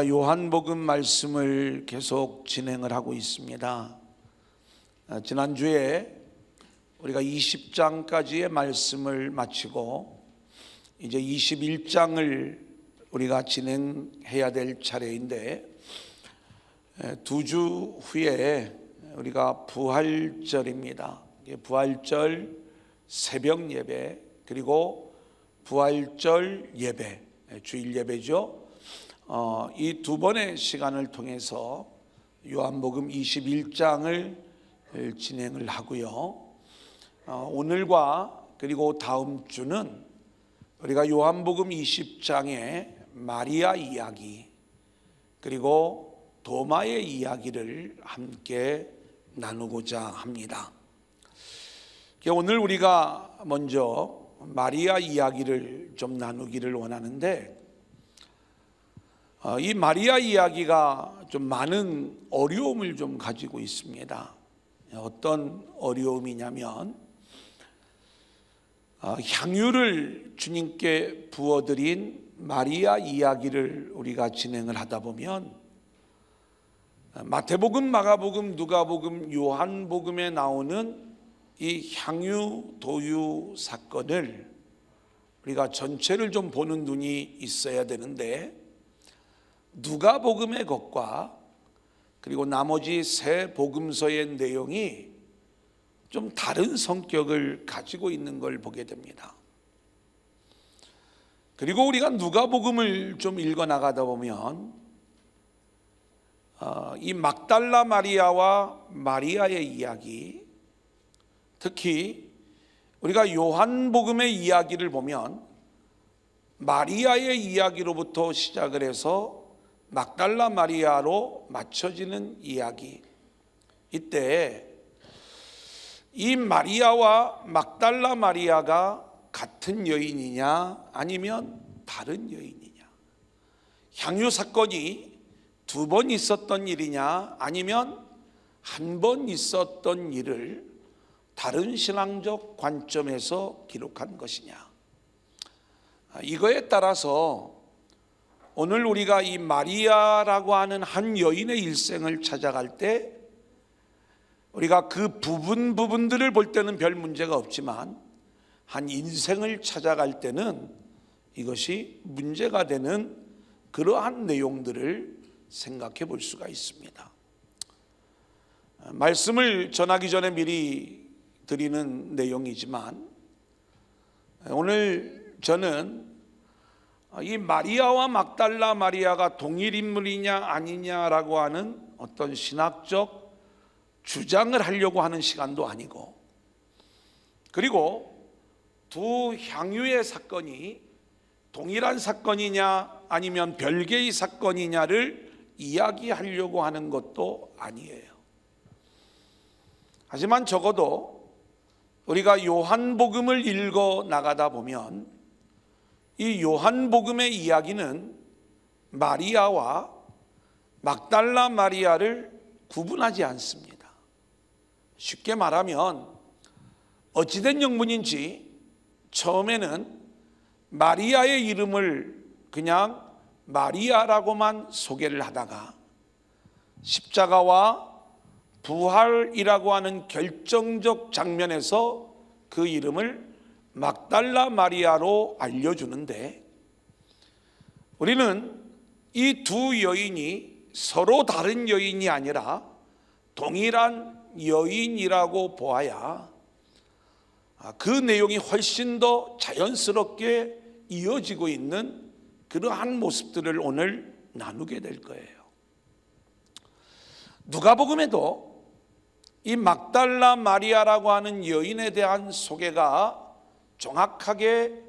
우리가 요한복음 말씀을 계속 진행을 하고 있습니다. 지난주에 우리가 20장까지의 말씀을 마치고 이제 21장을 우리가 진행해야 될 차례인데, 두 주 후에 우리가 부활절입니다. 부활절 새벽 예배, 그리고 부활절 예배, 주일 예배죠. 이 두 번의 시간을 통해서 요한복음 21장을 진행을 하고요. 오늘과 그리고 다음 주는 우리가 요한복음 20장의 마리아 이야기, 그리고 도마의 이야기를 함께 나누고자 합니다. 오늘 우리가 먼저 마리아 이야기를 좀 나누기를 원하는데, 이 마리아 이야기가 좀 많은 어려움을 좀 가지고 있습니다. 어떤 어려움이냐면, 향유를 주님께 부어드린 마리아 이야기를 우리가 진행을 하다 보면 마태복음, 마가복음, 누가복음, 요한복음에 나오는 이 향유 도유 사건을 우리가 전체를 좀 보는 눈이 있어야 되는데, 누가복음의 것과 그리고 나머지 세 복음서의 내용이 좀 다른 성격을 가지고 있는 걸 보게 됩니다. 그리고 우리가 누가복음을 좀 읽어 나가다 보면 이 막달라 마리아와 마리아의 이야기, 특히 우리가 요한복음의 이야기를 보면 마리아의 이야기로부터 시작을 해서 막달라 마리아로 맞춰지는 이야기, 이때 이 마리아와 막달라 마리아가 같은 여인이냐 아니면 다른 여인이냐, 향유 사건이 두 번 있었던 일이냐 아니면 한 번 있었던 일을 다른 신앙적 관점에서 기록한 것이냐, 이거에 따라서 오늘 우리가 이 마리아라고 하는 한 여인의 일생을 찾아갈 때 우리가 그 부분들을 볼 때는 별 문제가 없지만 한 인생을 찾아갈 때는 이것이 문제가 되는 그러한 내용들을 생각해 볼 수가 있습니다. 말씀을 전하기 전에 미리 드리는 내용이지만, 오늘 저는 이 마리아와 막달라 마리아가 동일 인물이냐 아니냐라고 하는 어떤 신학적 주장을 하려고 하는 시간도 아니고, 그리고 두 향유의 사건이 동일한 사건이냐 아니면 별개의 사건이냐를 이야기하려고 하는 것도 아니에요. 하지만 적어도 우리가 요한복음을 읽어 나가다 보면 이 요한복음의 이야기는 마리아와 막달라 마리아를 구분하지 않습니다. 쉽게 말하면 어찌된 영문인지 처음에는 마리아의 이름을 그냥 마리아라고만 소개를 하다가 십자가와 부활이라고 하는 결정적 장면에서 그 이름을 막달라 마리아로 알려주는데, 우리는 이 두 여인이 서로 다른 여인이 아니라 동일한 여인이라고 보아야 그 내용이 훨씬 더 자연스럽게 이어지고 있는 그러한 모습들을 오늘 나누게 될 거예요. 누가복음에도 이 막달라 마리아라고 하는 여인에 대한 소개가 정확하게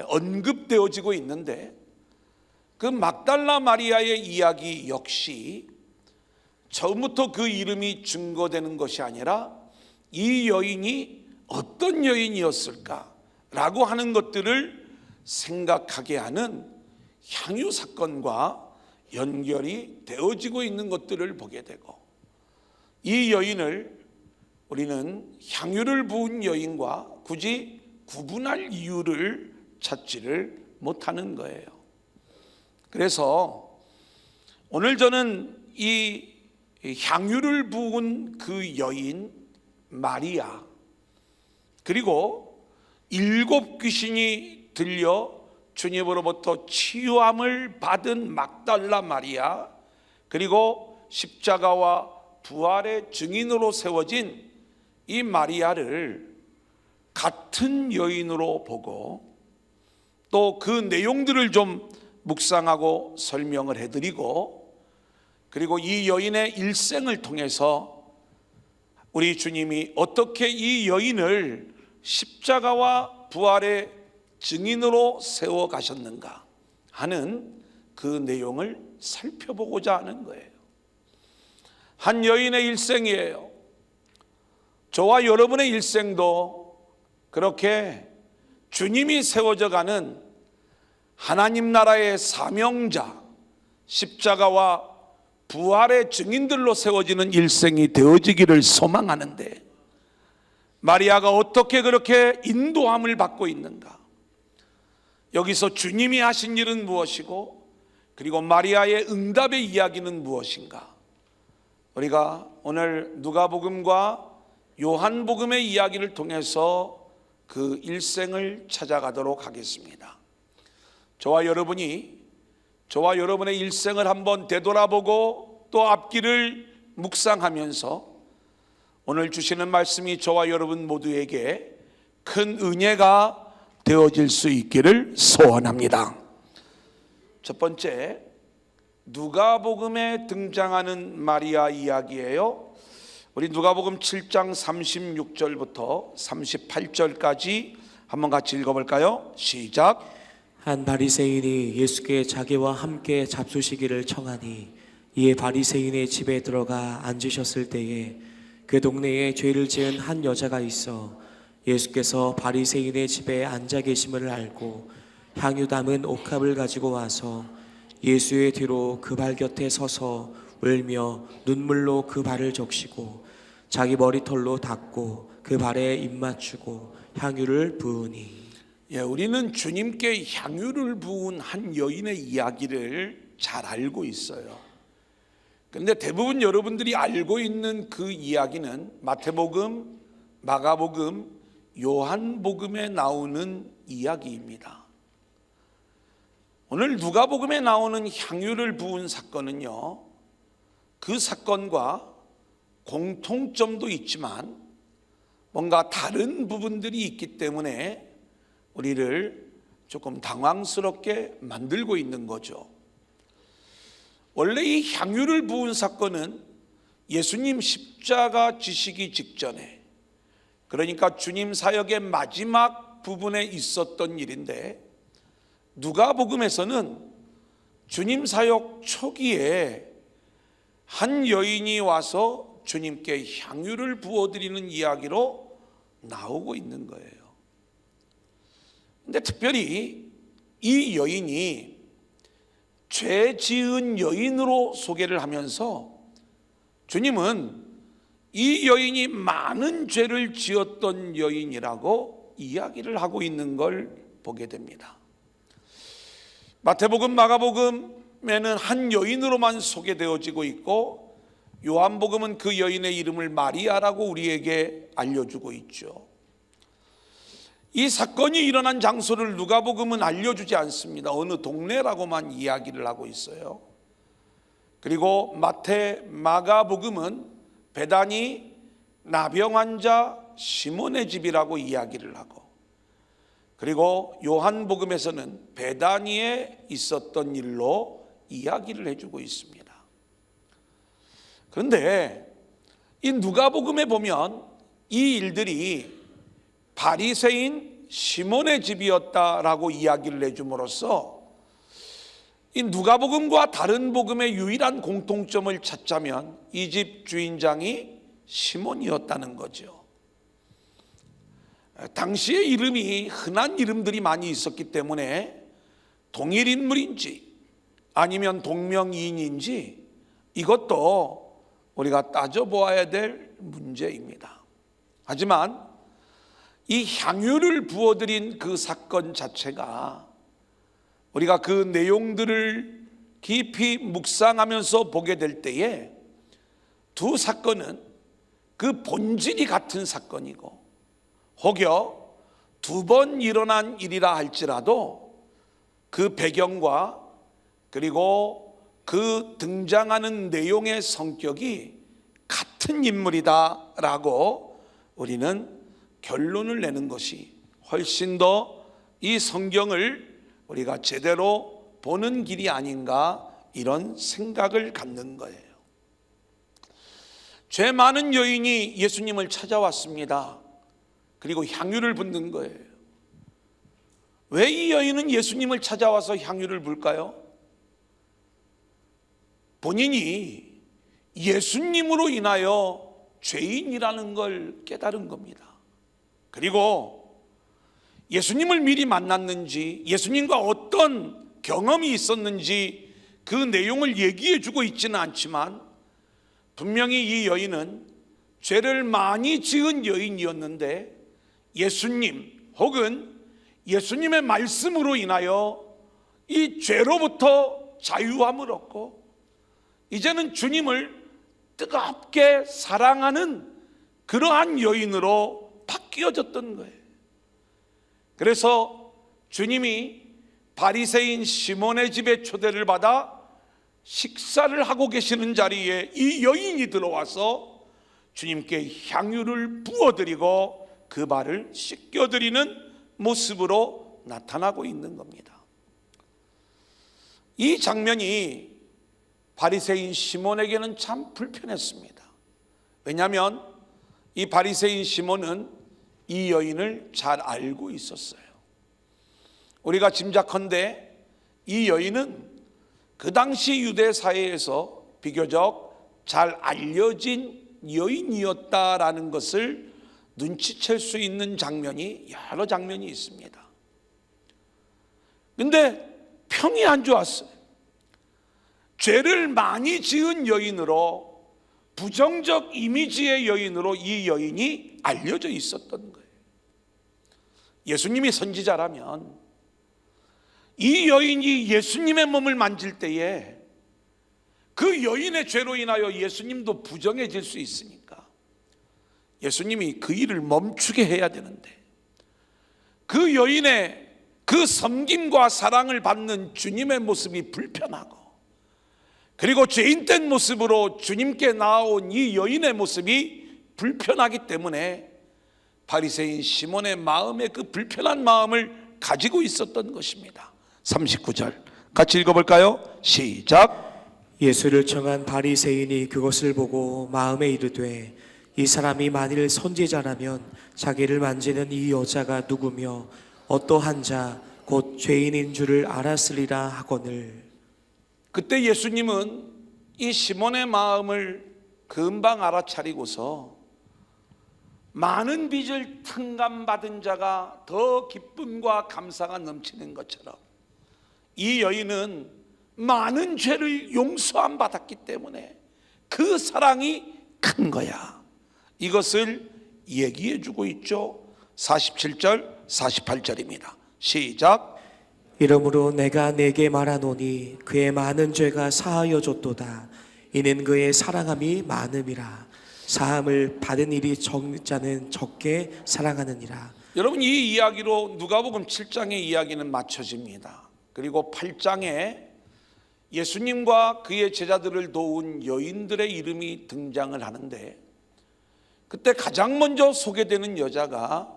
언급되어지고 있는데, 그 막달라 마리아의 이야기 역시 처음부터 그 이름이 증거되는 것이 아니라 이 여인이 어떤 여인이었을까라고 하는 것들을 생각하게 하는 향유 사건과 연결이 되어지고 있는 것들을 보게 되고, 이 여인을 우리는 향유를 부은 여인과 굳이 구분할 이유를 찾지를 못하는 거예요. 그래서 오늘 저는 이 향유를 부은 그 여인 마리아, 그리고 7 귀신이 들려 주님으로부터 치유함을 받은 막달라 마리아, 그리고 십자가와 부활의 증인으로 세워진 이 마리아를 같은 여인으로 보고 또 그 내용들을 좀 묵상하고 설명을 해드리고, 그리고 이 여인의 일생을 통해서 우리 주님이 어떻게 이 여인을 십자가와 부활의 증인으로 세워 가셨는가 하는 그 내용을 살펴보고자 하는 거예요. 한 여인의 일생이에요. 저와 여러분의 일생도 그렇게 주님이 세워져 가는 하나님 나라의 사명자, 십자가와 부활의 증인들로 세워지는 일생이 되어지기를 소망하는데, 마리아가 어떻게 그렇게 인도함을 받고 있는가? 여기서 주님이 하신 일은 무엇이고, 그리고 마리아의 응답의 이야기는 무엇인가? 우리가 오늘 누가복음과 요한복음의 이야기를 통해서 그 일생을 찾아가도록 하겠습니다. 저와 여러분의 일생을 한번 되돌아보고 또 앞길을 묵상하면서 오늘 주시는 말씀이 저와 여러분 모두에게 큰 은혜가 되어질 수 있기를 소원합니다. 첫 번째, 누가복음에 등장하는 마리아 이야기예요. 우리 누가복음 7장 36절부터 38절까지 한번 같이 읽어볼까요? 시작. 한 바리새인이 예수께 자기와 함께 잡수시기를 청하니, 이에 바리새인의 집에 들어가 앉으셨을 때에 그 동네에 죄를 지은 한 여자가 있어 예수께서 바리새인의 집에 앉아 계심을 알고 향유 담은 옥합을 가지고 와서 예수의 뒤로 그 발 곁에 서서 울며 눈물로 그 발을 적시고 자기 머리털로 닦고 그 발에 입 맞추고 향유를 부으니. 우리는 주님께 향유를 부은 한 여인의 이야기를 잘 알고 있어요. 그런데 대부분 여러분들이 알고 있는 그 이야기는 마태복음, 마가복음, 요한복음에 나오는 이야기입니다. 오늘 누가복음에 나오는 향유를 부은 사건은요, 그 사건과 공통점도 있지만 뭔가 다른 부분들이 있기 때문에 우리를 조금 당황스럽게 만들고 있는 거죠. 원래 이 향유를 부은 사건은 예수님 십자가 지시기 직전에, 그러니까 주님 사역의 마지막 부분에 있었던 일인데, 누가복음에서는 주님 사역 초기에 한 여인이 와서 주님께 향유를 부어드리는 이야기로 나오고 있는 거예요. 근데 특별히 이 여인이 죄 지은 여인으로 소개를 하면서 주님은 이 여인이 많은 죄를 지었던 여인이라고 이야기를 하고 있는 걸 보게 됩니다. 마태복음, 마가복음에는 한 여인으로만 소개되어지고 있고, 요한복음은 그 여인의 이름을 마리아라고 우리에게 알려주고 있죠. 이 사건이 일어난 장소를 누가복음은 알려주지 않습니다. 어느 동네라고만 이야기를 하고 있어요. 그리고 마태, 마가복음은 베다니 나병 환자 시몬의 집이라고 이야기를 하고, 그리고 요한복음에서는 베다니에 있었던 일로 이야기를 해주고 있습니다. 그런데 이 누가복음에 보면 이 일들이 바리새인 시몬의 집이었다라고 이야기를 해줌으로써 이 누가복음과 다른 복음의 유일한 공통점을 찾자면 이 집 주인장이 시몬이었다는 거죠. 당시의 이름이 흔한 이름들이 많이 있었기 때문에 동일 인물인지 아니면 동명이인인지 이것도 우리가 따져보아야 될 문제입니다. 하지만 이 향유를 부어드린 그 사건 자체가 우리가 그 내용들을 깊이 묵상하면서 보게 될 때에 두 사건은 그 본질이 같은 사건이고, 혹여 두 번 일어난 일이라 할지라도 그 배경과 그리고 그 등장하는 내용의 성격이 같은 인물이다라고 우리는 결론을 내는 것이 훨씬 더 이 성경을 우리가 제대로 보는 길이 아닌가, 이런 생각을 갖는 거예요. 죄 많은 여인이 예수님을 찾아왔습니다. 그리고 향유를 붓는 거예요. 왜 이 여인은 예수님을 찾아와서 향유를 불까요? 본인이 예수님으로 인하여 죄인이라는 걸 깨달은 겁니다. 그리고 예수님을 미리 만났는지, 예수님과 어떤 경험이 있었는지 그 내용을 얘기해 주고 있지는 않지만, 분명히 이 여인은 죄를 많이 지은 여인이었는데 예수님 혹은 예수님의 말씀으로 인하여 이 죄로부터 자유함을 얻고 이제는 주님을 뜨겁게 사랑하는 그러한 여인으로 바뀌어졌던 거예요. 그래서 주님이 바리새인 시몬의 집에 초대를 받아 식사를 하고 계시는 자리에 이 여인이 들어와서 주님께 향유를 부어드리고 그 발을 씻겨드리는 모습으로 나타나고 있는 겁니다. 이 장면이 바리새인 시몬에게는 참 불편했습니다. 왜냐하면 이 바리새인 시몬은 이 여인을 잘 알고 있었어요. 우리가 짐작컨대 이 여인은 그 당시 유대 사회에서 비교적 잘 알려진 여인이었다라는 것을 눈치챌 수 있는 장면이 여러 장면이 있습니다. 근데 평이 안 좋았어요. 죄를 많이 지은 여인으로, 부정적 이미지의 여인으로 이 여인이 알려져 있었던 거예요. 예수님이 선지자라면 이 여인이 예수님의 몸을 만질 때에 그 여인의 죄로 인하여 예수님도 부정해질 수 있으니까 예수님이 그 일을 멈추게 해야 되는데, 그 여인의 그 섬김과 사랑을 받는 주님의 모습이 불편하고, 그리고 죄인된 모습으로 주님께 나아온 이 여인의 모습이 불편하기 때문에 바리새인 시몬의 마음에 그 불편한 마음을 가지고 있었던 것입니다. 39절 같이 읽어볼까요? 시작. 예수를 청한 바리새인이 그것을 보고 마음에 이르되 이 사람이 만일 선지자라면 자기를 만지는 이 여자가 누구며 어떠한 자 곧 죄인인 줄을 알았으리라 하거늘. 그때 예수님은 이 시몬의 마음을 금방 알아차리고서 많은 빚을 탕감받은 자가 더 기쁨과 감사가 넘치는 것처럼 이 여인은 많은 죄를 용서함 받았기 때문에 그 사랑이 큰 거야, 이것을 얘기해 주고 있죠. 47절 48절입니다. 시작. 이러므로 내가 네게 말하노니 그의 많은 죄가 사하여 줬도다. 이는 그의 사랑함이 많음이라. 사함을 받은 일이 적은 자는 적게 사랑하느니라. 여러분, 이 이야기로 누가복음 7장의 이야기는 마쳐집니다. 그리고 8장에 예수님과 그의 제자들을 도운 여인들의 이름이 등장을 하는데, 그때 가장 먼저 소개되는 여자가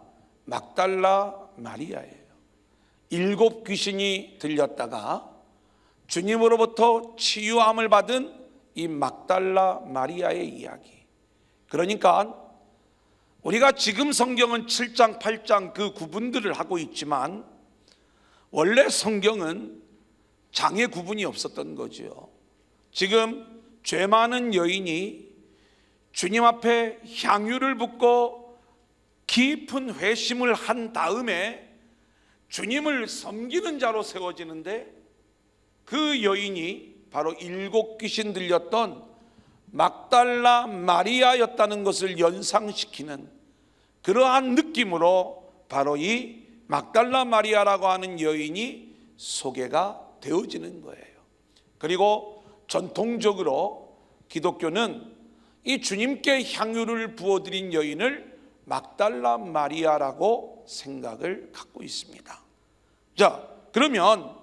막달라 마리아예요. 7 귀신이 들렸다가 주님으로부터 치유함을 받은 이 막달라 마리아의 이야기. 그러니까 우리가 지금 성경은 7장 8장 그 구분들을 하고 있지만 원래 성경은 장의 구분이 없었던 거죠. 지금 죄 많은 여인이 주님 앞에 향유를 붓고 깊은 회심을 한 다음에 주님을 섬기는 자로 세워지는데, 그 여인이 바로 7 귀신 들렸던 막달라 마리아였다는 것을 연상시키는 그러한 느낌으로 바로 이 막달라 마리아라고 하는 여인이 소개가 되어지는 거예요. 그리고 전통적으로 기독교는 이 주님께 향유를 부어드린 여인을 막달라 마리아라고 생각을 갖고 있습니다. 자, 그러면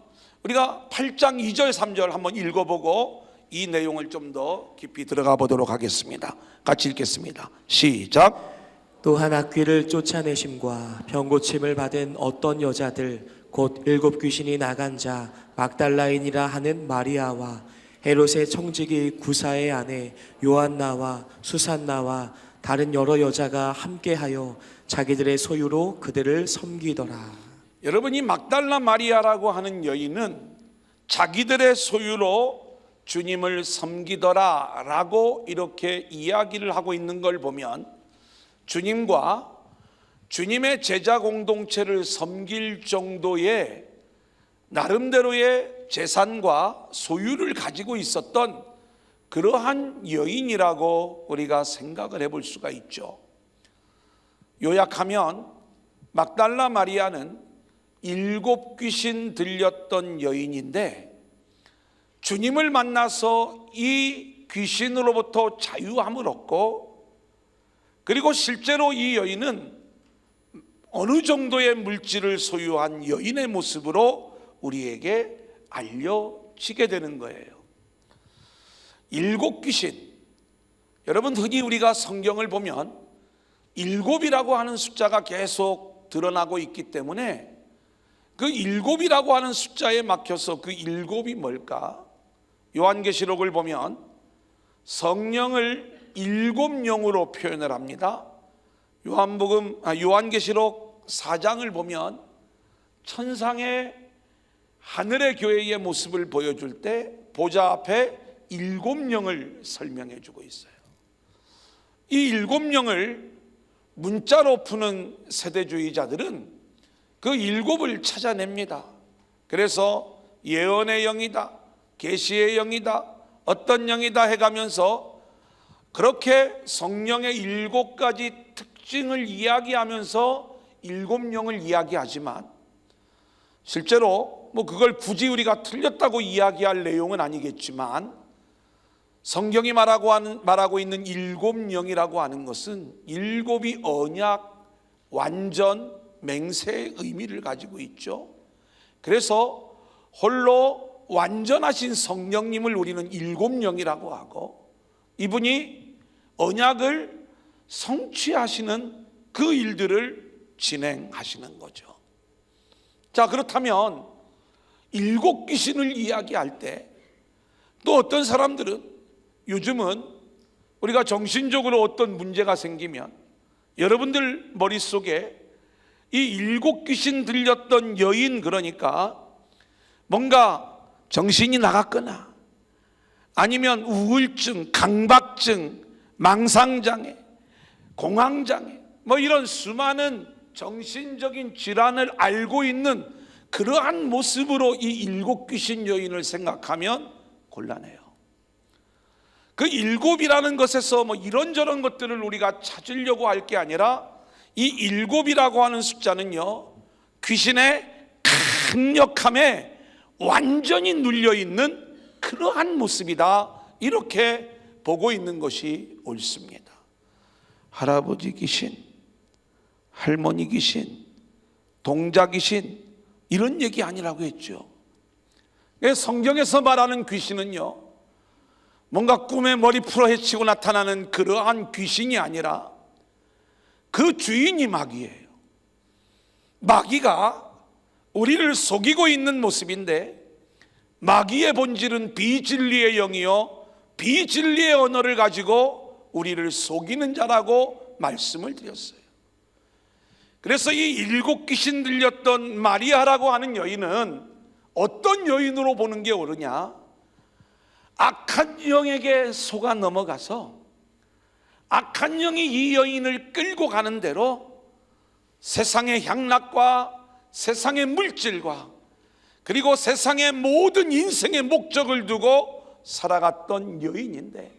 우리가 8장 2절 3절 한번 읽어보고 이 내용을 좀 더 깊이 들어가 보도록 하겠습니다. 같이 읽겠습니다. 시작. 또한 악귀를 쫓아내심과 병고침을 받은 어떤 여자들 곧 7 귀신이 나간 자 막달라인이라 하는 마리아와 헤롯의 청지기 구사의 아내 요한나와 수산나와 다른 여러 여자가 함께하여 자기들의 소유로 그들을 섬기더라. 여러분, 이 막달라 마리아라고 하는 여인은 자기들의 소유로 주님을 섬기더라 라고 이렇게 이야기를 하고 있는 걸 보면 주님과 주님의 제자 공동체를 섬길 정도의 나름대로의 재산과 소유를 가지고 있었던 그러한 여인이라고 우리가 생각을 해볼 수가 있죠. 요약하면 막달라 마리아는 7 귀신 들렸던 여인인데 주님을 만나서 이 귀신으로부터 자유함을 얻고, 그리고 실제로 이 여인은 어느 정도의 물질을 소유한 여인의 모습으로 우리에게 알려지게 되는 거예요. 7 귀신, 여러분, 흔히 우리가 성경을 보면 7이라고 하는 숫자가 계속 드러나고 있기 때문에 그 7이라고 하는 숫자에 막혀서 그 7이 뭘까? 요한계시록을 보면 성령을 7영으로 표현을 합니다. 요한계시록 4장을 보면 천상의 하늘의 교회의 모습을 보여줄 때 보좌 앞에 7영을 설명해 주고 있어요. 이 7영을 문자로 푸는 세대주의자들은 그 7을 찾아냅니다. 그래서 예언의 영이다, 계시의 영이다, 어떤 영이다 해가면서 그렇게 성령의 7가지 특징을 이야기하면서 7영을 이야기하지만 실제로 그걸 굳이 우리가 틀렸다고 이야기할 내용은 아니겠지만 성경이 말하고 있는 7영이라고 하는 것은 7이 언약, 완전, 맹세의 의미를 가지고 있죠. 그래서 홀로 완전하신 성령님을 우리는 7영이라고 하고, 이분이 언약을 성취하시는 그 일들을 진행하시는 거죠. 자, 그렇다면 7 귀신을 이야기할 때 또 어떤 사람들은 요즘은 우리가 정신적으로 어떤 문제가 생기면 여러분들 머릿속에 이 7 귀신 들렸던 여인, 그러니까 뭔가 정신이 나갔거나 아니면 우울증, 강박증, 망상장애, 공황장애, 이런 수많은 정신적인 질환을 알고 있는 그러한 모습으로 이 7 귀신 여인을 생각하면 곤란해요. 그 7이라는 것에서 이런저런 것들을 우리가 찾으려고 할 게 아니라 이 7이라고 하는 숫자는요, 귀신의 강력함에 완전히 눌려있는 그러한 모습이다, 이렇게 보고 있는 것이 옳습니다. 할아버지 귀신, 할머니 귀신, 동자 귀신, 이런 얘기 아니라고 했죠. 성경에서 말하는 귀신은요, 뭔가 꿈에 머리 풀어 헤치고 나타나는 그러한 귀신이 아니라 그 주인이 마귀예요. 마귀가 우리를 속이고 있는 모습인데, 마귀의 본질은 비진리의 영이요 비진리의 언어를 가지고 우리를 속이는 자라고 말씀을 드렸어요. 그래서 이 7 귀신 들렸던 마리아라고 하는 여인은 어떤 여인으로 보는 게 옳으냐? 악한 영에게 속아 넘어가서 악한 영이 이 여인을 끌고 가는 대로 세상의 향락과 세상의 물질과 그리고 세상의 모든 인생의 목적을 두고 살아갔던 여인인데,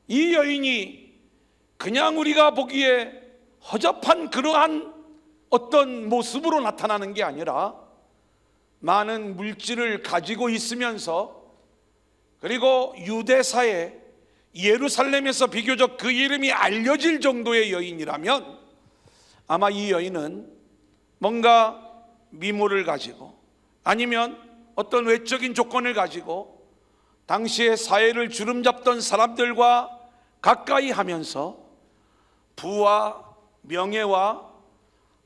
이 여인이 그냥 우리가 보기에 허접한 그러한 어떤 모습으로 나타나는 게 아니라 많은 물질을 가지고 있으면서 그리고 유대사에 예루살렘에서 비교적 그 이름이 알려질 정도의 여인이라면 아마 이 여인은 뭔가 미모를 가지고 아니면 어떤 외적인 조건을 가지고 당시의 사회를 주름잡던 사람들과 가까이 하면서 부와 명예와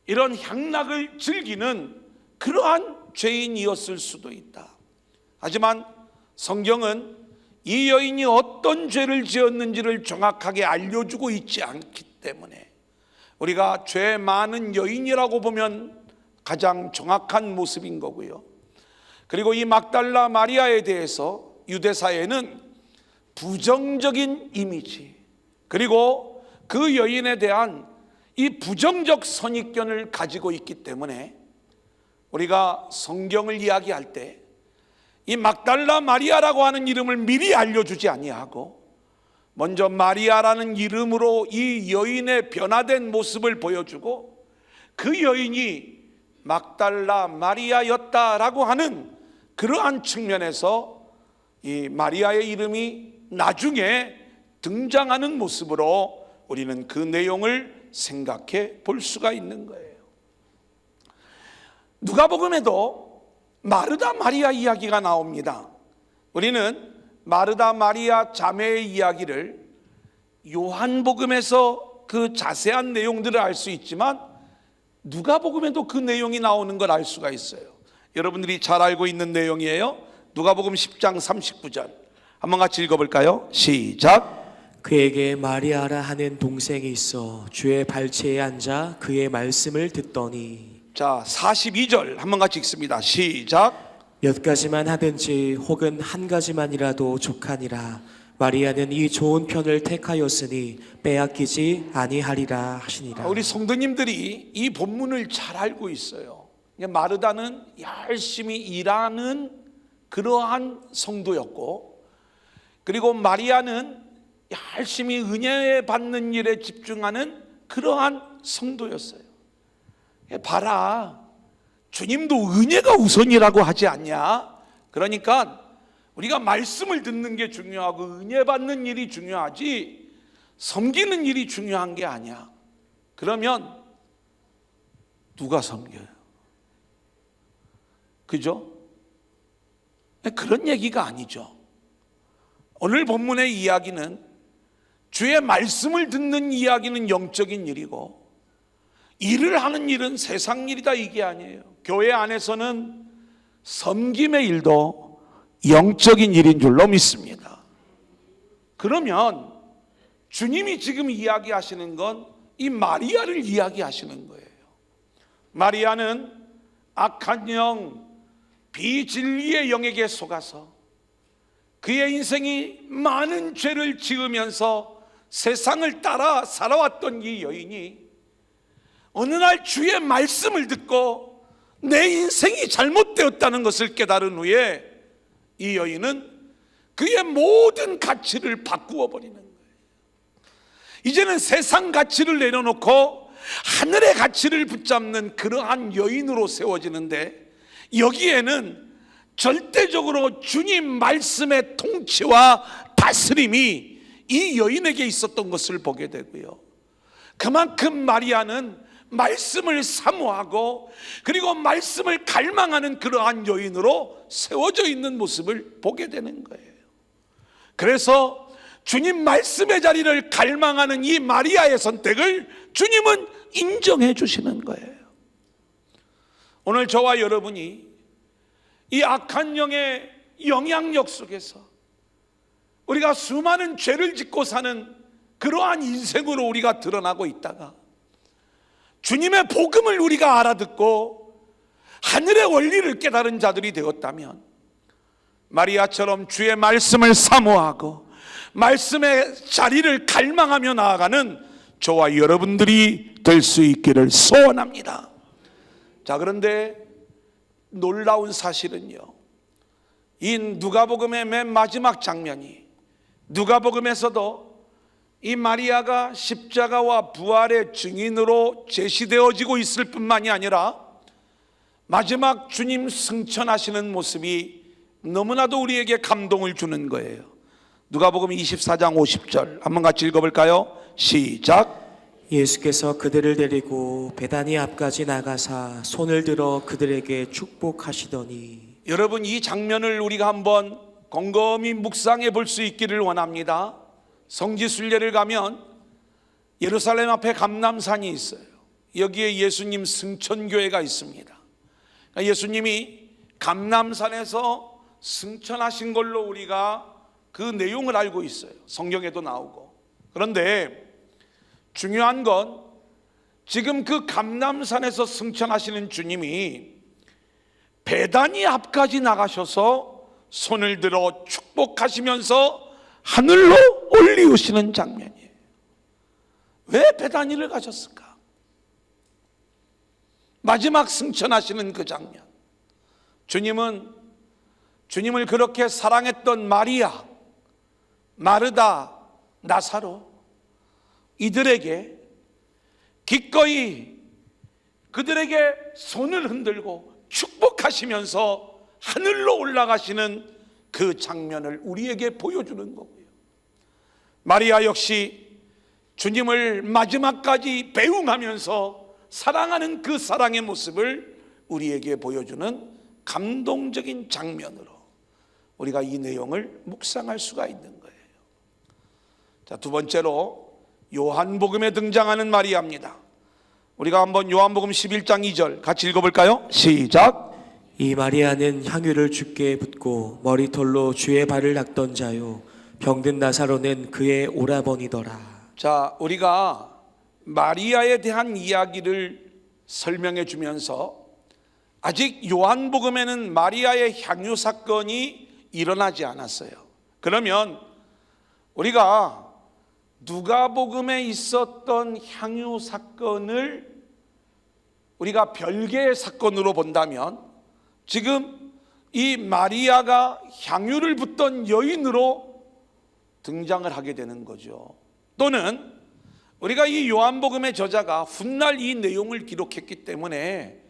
이런 향락을 즐기는 그러한 죄인이었을 수도 있다. 하지만 성경은 이 여인이 어떤 죄를 지었는지를 정확하게 알려주고 있지 않기 때문에 우리가 죄 많은 여인이라고 보면 가장 정확한 모습인 거고요. 그리고 이 막달라 마리아에 대해서 유대사회는 부정적인 이미지, 그리고 그 여인에 대한 이 부정적 선입견을 가지고 있기 때문에 우리가 성경을 이야기할 때 이 막달라 마리아라고 하는 이름을 미리 알려주지 아니하고 먼저 마리아라는 이름으로 이 여인의 변화된 모습을 보여주고 그 여인이 막달라 마리아였다라고 하는 그러한 측면에서 이 마리아의 이름이 나중에 등장하는 모습으로 우리는 그 내용을 생각해 볼 수가 있는 거예요. 누가복음에도 마르다 마리아 이야기가 나옵니다. 우리는 마르다 마리아 자매의 이야기를 요한복음에서 그 자세한 내용들을 알 수 있지만 누가복음에도 그 내용이 나오는 걸 알 수가 있어요. 여러분들이 잘 알고 있는 내용이에요. 누가복음 10장 39절 한번 같이 읽어볼까요? 시작. 그에게 마리아라 하는 동생이 있어 주의 발치에 앉아 그의 말씀을 듣더니. 자, 42절 한번 같이 읽습니다. 시작. 몇 가지만 하든지 혹은 한 가지만이라도 족하니라. 마리아는 이 좋은 편을 택하였으니 빼앗기지 아니하리라 하시니라. 우리 성도님들이 이 본문을 잘 알고 있어요. 마르다는 열심히 일하는 그러한 성도였고, 그리고 마리아는 열심히 은혜 받는 일에 집중하는 그러한 성도였어요. 봐라, 주님도 은혜가 우선이라고 하지 않냐? 그러니까 우리가 말씀을 듣는 게 중요하고 은혜 받는 일이 중요하지 섬기는 일이 중요한 게 아니야. 그러면 누가 섬겨요? 그죠? 그런 얘기가 아니죠. 오늘 본문의 이야기는 주의 말씀을 듣는 이야기는 영적인 일이고 일을 하는 일은 세상 일이다, 이게 아니에요. 교회 안에서는 섬김의 일도 영적인 일인 줄로 믿습니다. 그러면 주님이 지금 이야기하시는 건 이 마리아를 이야기하시는 거예요. 마리아는 악한 영, 비진리의 영에게 속아서 그의 인생이 많은 죄를 지으면서 세상을 따라 살아왔던 이 여인이 어느 날 주의 말씀을 듣고 내 인생이 잘못되었다는 것을 깨달은 후에 이 여인은 그의 모든 가치를 바꾸어 버리는 거예요. 이제는 세상 가치를 내려놓고 하늘의 가치를 붙잡는 그러한 여인으로 세워지는데, 여기에는 절대적으로 주님 말씀의 통치와 다스림이 이 여인에게 있었던 것을 보게 되고요. 그만큼 마리아는 말씀을 사모하고 그리고 말씀을 갈망하는 그러한 여인으로 세워져 있는 모습을 보게 되는 거예요. 그래서 주님 말씀의 자리를 갈망하는 이 마리아의 선택을 주님은 인정해 주시는 거예요. 오늘 저와 여러분이 이 악한 영의 영향력 속에서 우리가 수많은 죄를 짓고 사는 그러한 인생으로 우리가 드러나고 있다가 주님의 복음을 우리가 알아듣고 하늘의 원리를 깨달은 자들이 되었다면 마리아처럼 주의 말씀을 사모하고 말씀의 자리를 갈망하며 나아가는 저와 여러분들이 될 수 있기를 소원합니다. 자, 그런데 놀라운 사실은요, 이 누가복음의 맨 마지막 장면이 누가복음에서도 이 마리아가 십자가와 부활의 증인으로 제시되어지고 있을 뿐만이 아니라 마지막 주님 승천하시는 모습이 너무나도 우리에게 감동을 주는 거예요. 누가복음 24장 50절 한번 같이 읽어볼까요? 시작. 예수께서 그들을 데리고 베다니 앞까지 나가사 손을 들어 그들에게 축복하시더니. 여러분, 이 장면을 우리가 한번 곰곰이 묵상해 볼 수 있기를 원합니다. 성지순례를 가면 예루살렘 앞에 감람산이 있어요. 여기에 예수님 승천교회가 있습니다. 그러니까 예수님이 감람산에서 승천하신 걸로 우리가 그 내용을 알고 있어요. 성경에도 나오고. 그런데 중요한 건 지금 그 감람산에서 승천하시는 주님이 베다니 앞까지 나가셔서 손을 들어 축복하시면서 하늘로 올리우시는 장면이에요. 왜 베다니를 가셨을까? 마지막 승천하시는 그 장면. 주님을 그렇게 사랑했던 마리아, 마르다, 나사로, 이들에게 기꺼이 그들에게 손을 흔들고 축복하시면서 하늘로 올라가시는 그 장면을 우리에게 보여주는 거고요. 마리아 역시 주님을 마지막까지 배웅하면서 사랑하는 그 사랑의 모습을 우리에게 보여주는 감동적인 장면으로 우리가 이 내용을 묵상할 수가 있는 거예요. 자, 두 번째로 요한복음에 등장하는 마리아입니다. 우리가 한번 요한복음 11장 2절 같이 읽어볼까요? 시작. 이 마리아는 향유를 주께 붓고 머리털로 주의 발을 닦던 자요 병든 나사로는 그의 오라버니더라. 자, 우리가 마리아에 대한 이야기를 설명해 주면서 아직 요한복음에는 마리아의 향유 사건이 일어나지 않았어요. 그러면 우리가 누가복음에 있었던 향유 사건을 우리가 별개의 사건으로 본다면 지금 이 마리아가 향유를 붓던 여인으로 등장을 하게 되는 거죠. 또는 우리가 이 요한복음의 저자가 훗날 이 내용을 기록했기 때문에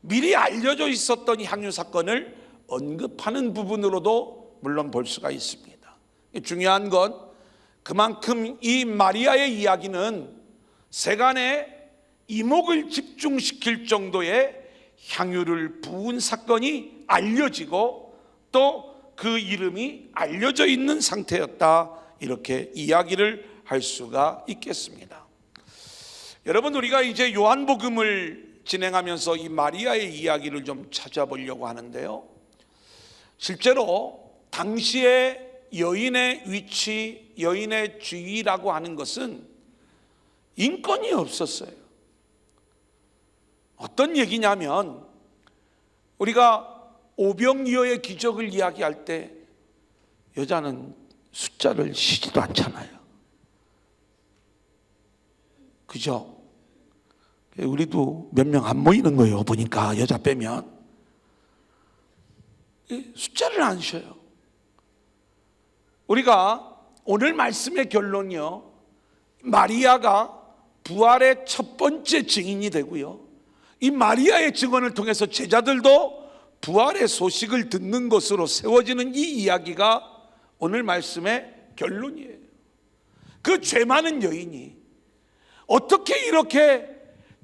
미리 알려져 있었던 향유 사건을 언급하는 부분으로도 물론 볼 수가 있습니다. 중요한 건 그만큼 이 마리아의 이야기는 세간의 이목을 집중시킬 정도의 향유를 부은 사건이 알려지고 또 그 이름이 알려져 있는 상태였다, 이렇게 이야기를 할 수가 있겠습니다. 여러분, 우리가 이제 요한복음을 진행하면서 이 마리아의 이야기를 좀 찾아보려고 하는데요, 실제로 당시의 여인의 위치, 여인의 지위라고 하는 것은 인권이 없었어요. 어떤 얘기냐면 우리가 오병이어의 기적을 이야기할 때 여자는 숫자를 쉬지도 않잖아요. 그죠? 우리도 몇 명 안 모이는 거예요. 보니까 여자 빼면 숫자를 안 쉬어요. 우리가 오늘 말씀의 결론이요, 마리아가 부활의 첫 번째 증인이 되고요, 이 마리아의 증언을 통해서 제자들도 부활의 소식을 듣는 것으로 세워지는 이 이야기가 오늘 말씀의 결론이에요. 그 죄 많은 여인이 어떻게 이렇게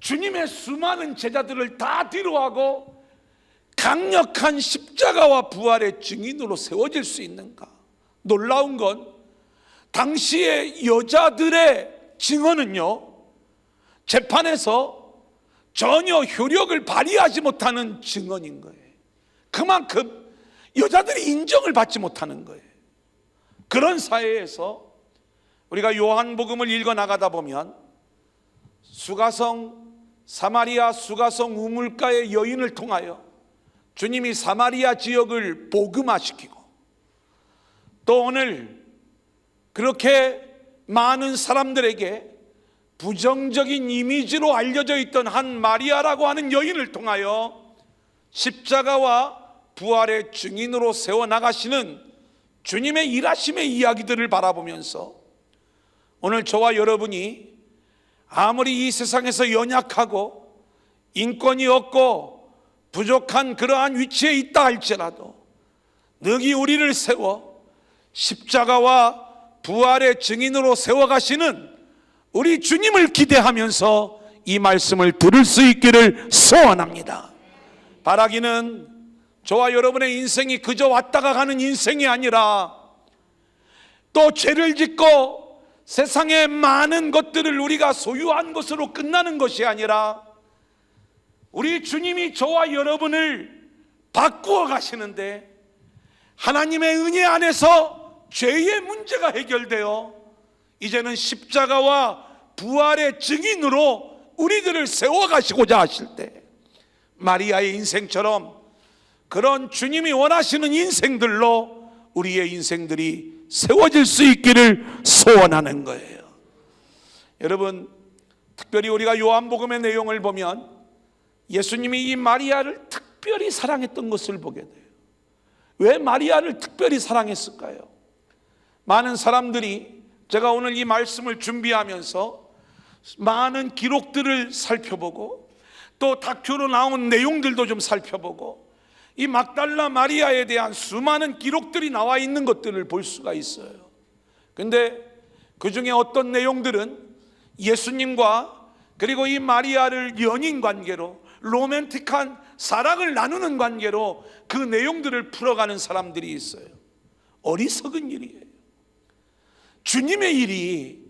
주님의 수많은 제자들을 다 뒤로하고 강력한 십자가와 부활의 증인으로 세워질 수 있는가? 놀라운 건 당시의 여자들의 증언은요, 재판에서 전혀 효력을 발휘하지 못하는 증언인 거예요. 그만큼 여자들이 인정을 받지 못하는 거예요. 그런 사회에서 우리가 요한복음을 읽어 나가다 보면 사마리아 수가성 우물가의 여인을 통하여 주님이 사마리아 지역을 복음화시키고, 또 오늘 그렇게 많은 사람들에게 부정적인 이미지로 알려져 있던 한 마리아라고 하는 여인을 통하여 십자가와 부활의 증인으로 세워나가시는 주님의 일하심의 이야기들을 바라보면서 오늘 저와 여러분이 아무리 이 세상에서 연약하고 인권이 없고 부족한 그러한 위치에 있다 할지라도 능히 우리를 세워 십자가와 부활의 증인으로 세워가시는 우리 주님을 기대하면서 이 말씀을 들을 수 있기를 소원합니다. 바라기는 저와 여러분의 인생이 그저 왔다가 가는 인생이 아니라 또 죄를 짓고 세상의 많은 것들을 우리가 소유한 것으로 끝나는 것이 아니라 우리 주님이 저와 여러분을 바꾸어 가시는데 하나님의 은혜 안에서 죄의 문제가 해결되어 이제는 십자가와 부활의 증인으로 우리들을 세워가시고자 하실 때 마리아의 인생처럼 그런 주님이 원하시는 인생들로 우리의 인생들이 세워질 수 있기를 소원하는 거예요. 여러분, 특별히 우리가 요한복음의 내용을 보면 예수님이 이 마리아를 특별히 사랑했던 것을 보게 돼요. 왜 마리아를 특별히 사랑했을까요? 많은 사람들이 제가 오늘 이 말씀을 준비하면서 많은 기록들을 살펴보고 또 다큐로 나온 내용들도 좀 살펴보고 이 막달라 마리아에 대한 수많은 기록들이 나와 있는 것들을 볼 수가 있어요. 근데 그 중에 어떤 내용들은 예수님과 그리고 이 마리아를 연인 관계로 로맨틱한 사랑을 나누는 관계로 그 내용들을 풀어가는 사람들이 있어요. 어리석은 일이에요. 주님의 일이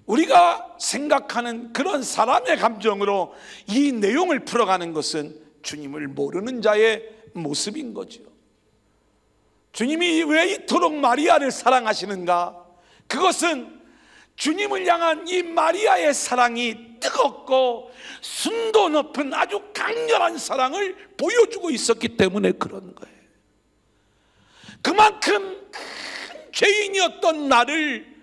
우리가 생각하는 그런 사람의 감정으로 이 내용을 풀어가는 것은 주님을 모르는 자의 모습인 거죠. 주님이 왜 이토록 마리아를 사랑하시는가? 그것은 주님을 향한 이 마리아의 사랑이 뜨겁고 순도 높은 아주 강렬한 사랑을 보여주고 있었기 때문에 그런 거예요. 그만큼 큰 죄인이었던 나를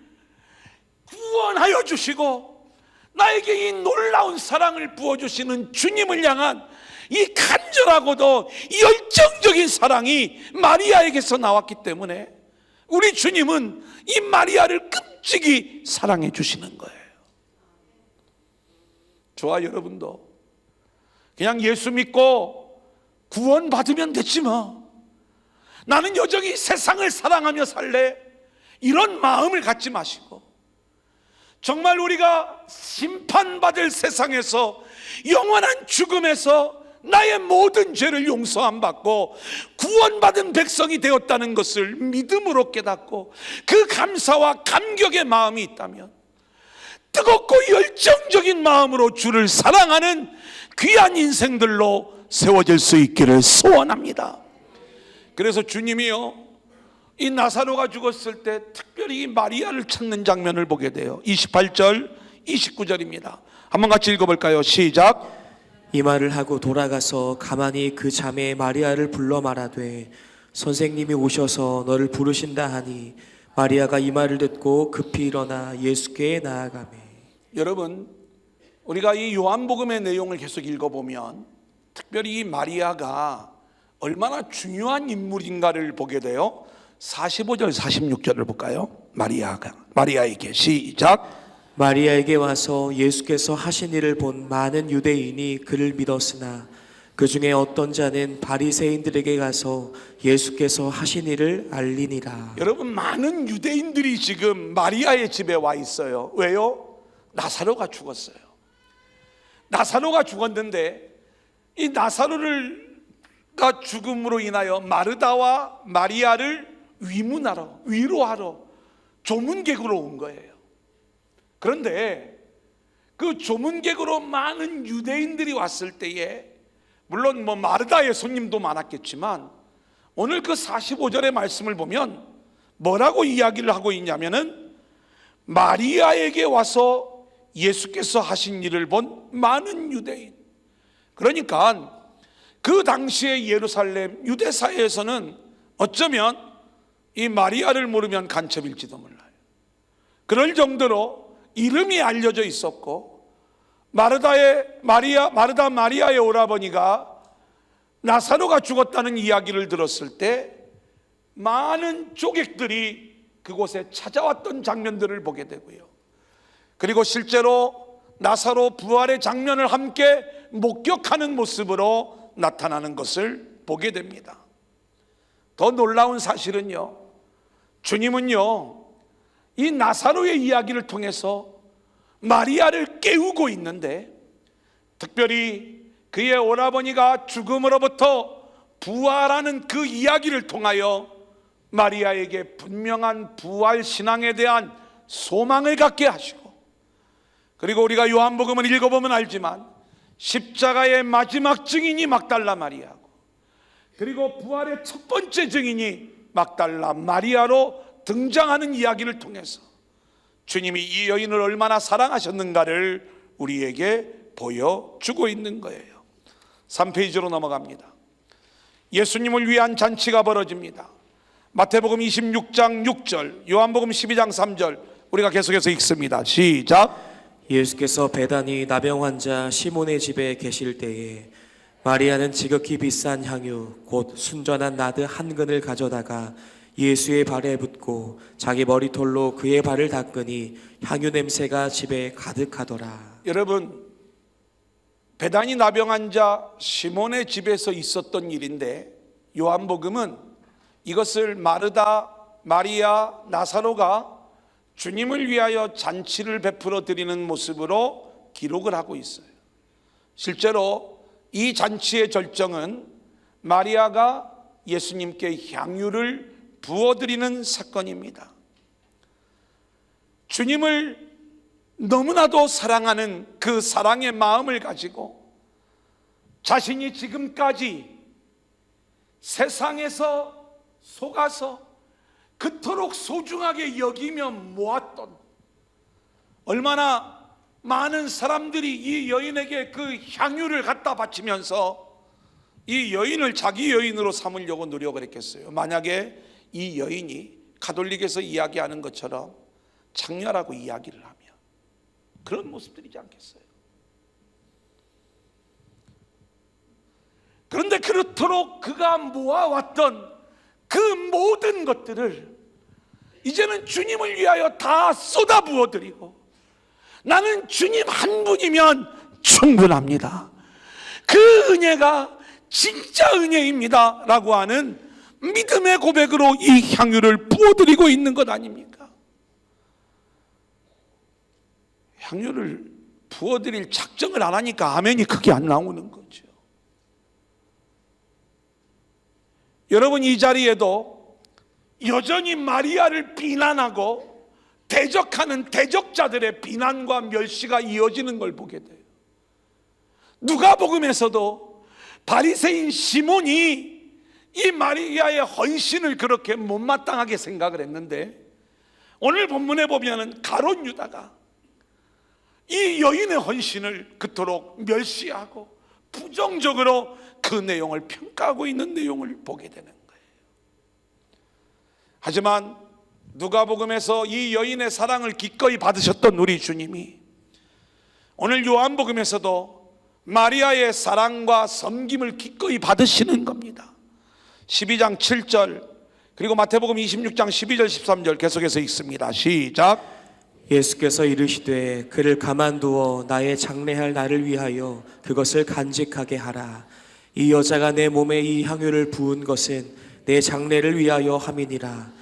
구원하여 주시고 나에게 이 놀라운 사랑을 부어주시는 주님을 향한 이 간절하고도 열정적인 사랑이 마리아에게서 나왔기 때문에 우리 주님은 이 마리아를 끔찍이 사랑해 주시는 거예요. 저와 여러분도 그냥 예수 믿고 구원받으면 됐지 뭐, 나는 여전히 세상을 사랑하며 살래, 이런 마음을 갖지 마시고 정말 우리가 심판받을 세상에서 영원한 죽음에서 나의 모든 죄를 용서 안 받고 구원받은 백성이 되었다는 것을 믿음으로 깨닫고 그 감사와 감격의 마음이 있다면 뜨겁고 열정적인 마음으로 주를 사랑하는 귀한 인생들로 세워질 수 있기를 소원합니다. 그래서 주님이요, 이 나사로가 죽었을 때 특별히 마리아를 찾는 장면을 보게 돼요. 28절 29절입니다 한번 같이 읽어볼까요? 시작. 이 말을 하고 돌아가서 가만히 그 자매 마리아를 불러 말하되 선생님이 오셔서 너를 부르신다 하니 마리아가 이 말을 듣고 급히 일어나 예수께 나아가매. 여러분, 우리가 이 요한복음의 내용을 계속 읽어보면 특별히 이 마리아가 얼마나 중요한 인물인가를 보게 돼요. 45절 46절을 볼까요? 마리아에게 시작. 마리아에게 와서 예수께서 하신 일을 본 많은 유대인이 그를 믿었으나 그 중에 어떤 자는 바리새인들에게 가서 예수께서 하신 일을 알리니라. 여러분, 많은 유대인들이 지금 마리아의 집에 와 있어요. 왜요? 나사로가 죽었어요. 나사로가 죽었는데 이 나사로가 죽음으로 인하여 마르다와 마리아를 위로하러 조문객으로 온 거예요. 그런데 그 조문객으로 많은 유대인들이 왔을 때에 물론 마르다의 손님도 많았겠지만 오늘 그 45절의 말씀을 보면 뭐라고 이야기를 하고 있냐면은 마리아에게 와서 예수께서 하신 일을 본 많은 유대인. 그러니까 그 당시의 예루살렘 유대사회에서는 어쩌면 이 마리아를 모르면 간첩일지도 몰라요. 그럴 정도로 이름이 알려져 있었고 마르다 마리아의 오라버니가 나사로가 죽었다는 이야기를 들었을 때 많은 조객들이 그곳에 찾아왔던 장면들을 보게 되고요. 그리고 실제로 나사로 부활의 장면을 함께 목격하는 모습으로 나타나는 것을 보게 됩니다. 더 놀라운 사실은요, 주님은요 이 나사로의 이야기를 통해서 마리아를 깨우고 있는데, 특별히 그의 오라버니가 죽음으로부터 부활하는 그 이야기를 통하여 마리아에게 분명한 부활 신앙에 대한 소망을 갖게 하시고, 그리고 우리가 요한복음을 읽어보면 알지만 십자가의 마지막 증인이 막달라 마리아고, 그리고 부활의 첫 번째 증인이 막달라 마리아로 등장하는 이야기를 통해서 주님이 이 여인을 얼마나 사랑하셨는가를 우리에게 보여주고 있는 거예요. 3페이지로 넘어갑니다. 예수님을 위한 잔치가 벌어집니다. 마태복음 26장 6절, 요한복음 12장 3절, 우리가 계속해서 읽습니다. 시작. 예수께서 베다니 나병 환자 시몬의 집에 계실 때에 마리아는 지극히 비싼 향유 곧 순전한 나드 한 근을 가져다가 예수의 발에 붓고 자기 머리털로 그의 발을 닦으니 향유 냄새가 집에 가득하더라. 여러분, 베다니 나병 환자 시몬의 집에서 있었던 일인데, 요한복음은 이것을 마르다, 마리아, 나사로가 주님을 위하여 잔치를 베풀어 드리는 모습으로 기록을 하고 있어요. 실제로 이 잔치의 절정은 마리아가 예수님께 향유를 부어드리는 사건입니다. 주님을 너무나도 사랑하는 그 사랑의 마음을 가지고 자신이 지금까지 세상에서 속아서 그토록 소중하게 여기며 모았던, 얼마나 많은 사람들이 이 여인에게 그 향유를 갖다 바치면서 이 여인을 자기 여인으로 삼으려고 노력을 했겠어요. 만약에 이 여인이 가톨릭에서 이야기하는 것처럼 창녀라고 이야기를 하면 그런 모습들이지 않겠어요? 그런데 그렇도록 그가 모아왔던 그 모든 것들을 이제는 주님을 위하여 다 쏟아부어드리고, 나는 주님 한 분이면 충분합니다, 그 은혜가 진짜 은혜입니다 라고 하는 믿음의 고백으로 이 향유를 부어드리고 있는 것 아닙니까? 향유를 부어드릴 작정을 안 하니까 아멘이 크게 안 나오는 거죠. 여러분, 이 자리에도 여전히 마리아를 비난하고 대적하는 대적자들의 비난과 멸시가 이어지는 걸 보게 돼요. 누가복음에서도 바리새인 시몬이 이 마리아의 헌신을 그렇게 못마땅하게 생각을 했는데, 오늘 본문에 보면은 가룟 유다가 이 여인의 헌신을 그토록 멸시하고 부정적으로 그 내용을 평가하고 있는 내용을 보게 되는 거예요. 하지만 누가복음에서 이 여인의 사랑을 기꺼이 받으셨던 우리 주님이 오늘 요한복음에서도 마리아의 사랑과 섬김을 기꺼이 받으시는 겁니다. 12장 7절, 그리고 마태복음 26장 12절 13절 계속해서 읽습니다. 시작. 예수께서 이르시되 그를 가만두어 나의 장례할 날을 위하여 그것을 간직하게 하라. 이 여자가 내 몸에 이 향유를 부은 것은 내 장례를 위하여 함이니라.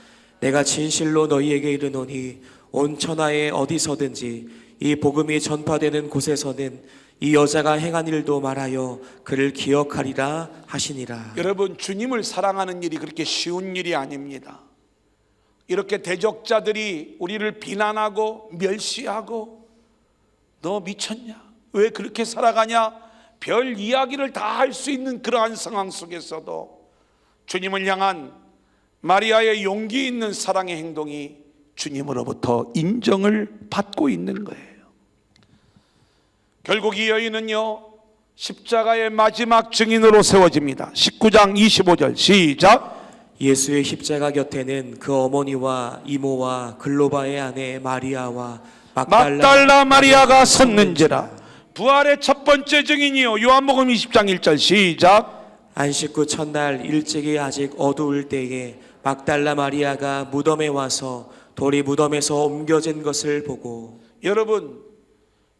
내가 진실로 너희에게 이르노니 온 천하에 어디서든지 이 복음이 전파되는 곳에서는 이 여자가 행한 일도 말하여 그를 기억하리라 하시니라. 여러분, 주님을 사랑하는 일이 그렇게 쉬운 일이 아닙니다. 이렇게 대적자들이 우리를 비난하고 멸시하고 너 미쳤냐? 왜 그렇게 살아가냐? 별 이야기를 다 할 수 있는 그러한 상황 속에서도 주님을 향한 마리아의 용기 있는 사랑의 행동이 주님으로부터 인정을 받고 있는 거예요. 결국 이 여인은요, 십자가의 마지막 증인으로 세워집니다. 19장 25절 시작. 예수의 십자가 곁에는 그 어머니와 이모와 글로바의 아내 마리아와 막달라 마리아가 섰는지라. 부활의 첫 번째 증인이요, 요한복음 20장 1절 시작. 안식 후 첫날 일찍이 아직 어두울 때에 막달라 마리아가 무덤에 와서 돌이 무덤에서 옮겨진 것을 보고. 여러분,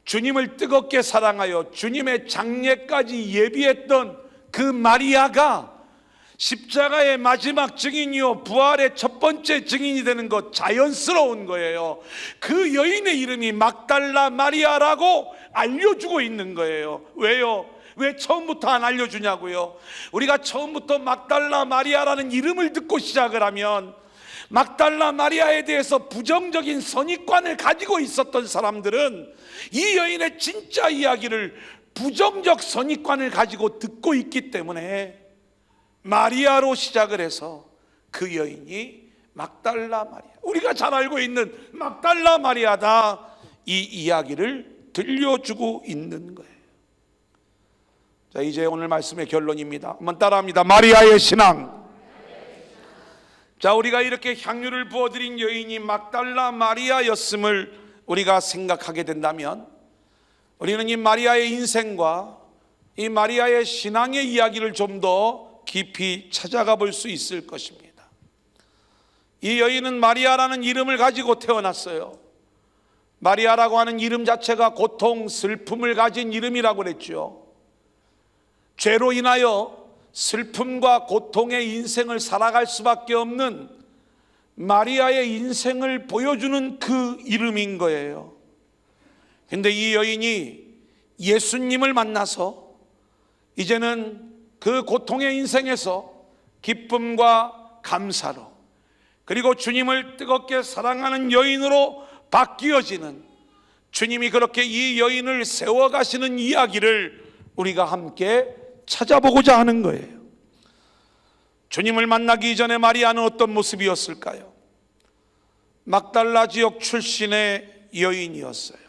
주님을 뜨겁게 사랑하여 주님의 장례까지 예비했던 그 마리아가 십자가의 마지막 증인이요 부활의 첫 번째 증인이 되는 것 자연스러운 거예요. 그 여인의 이름이 막달라 마리아라고 알려주고 있는 거예요. 왜요? 왜 처음부터 안 알려주냐고요? 우리가 처음부터 막달라 마리아라는 이름을 듣고 시작을 하면 막달라 마리아에 대해서 부정적인 선입관을 가지고 있었던 사람들은 이 여인의 진짜 이야기를 부정적 선입관을 가지고 듣고 있기 때문에 마리아로 시작을 해서 그 여인이 막달라 마리아, 우리가 잘 알고 있는 막달라 마리아다, 이 이야기를 들려주고 있는 거예요. 자, 이제 오늘 말씀의 결론입니다. 한번 따라합니다. 마리아의 신앙. 자, 우리가 이렇게 향유를 부어드린 여인이 막달라 마리아였음을 우리가 생각하게 된다면 우리는 이 마리아의 인생과 이 마리아의 신앙의 이야기를 좀 더 깊이 찾아가 볼 수 있을 것입니다. 이 여인은 마리아라는 이름을 가지고 태어났어요. 마리아라고 하는 이름 자체가 고통, 슬픔을 가진 이름이라고 그랬죠. 죄로 인하여 슬픔과 고통의 인생을 살아갈 수밖에 없는 마리아의 인생을 보여주는 그 이름인 거예요. 근데 이 여인이 예수님을 만나서 이제는 그 고통의 인생에서 기쁨과 감사로, 그리고 주님을 뜨겁게 사랑하는 여인으로 바뀌어지는, 주님이 그렇게 이 여인을 세워가시는 이야기를 우리가 함께 찾아보고자 하는 거예요. 주님을 만나기 전에 마리아는 어떤 모습이었을까요? 막달라 지역 출신의 여인이었어요.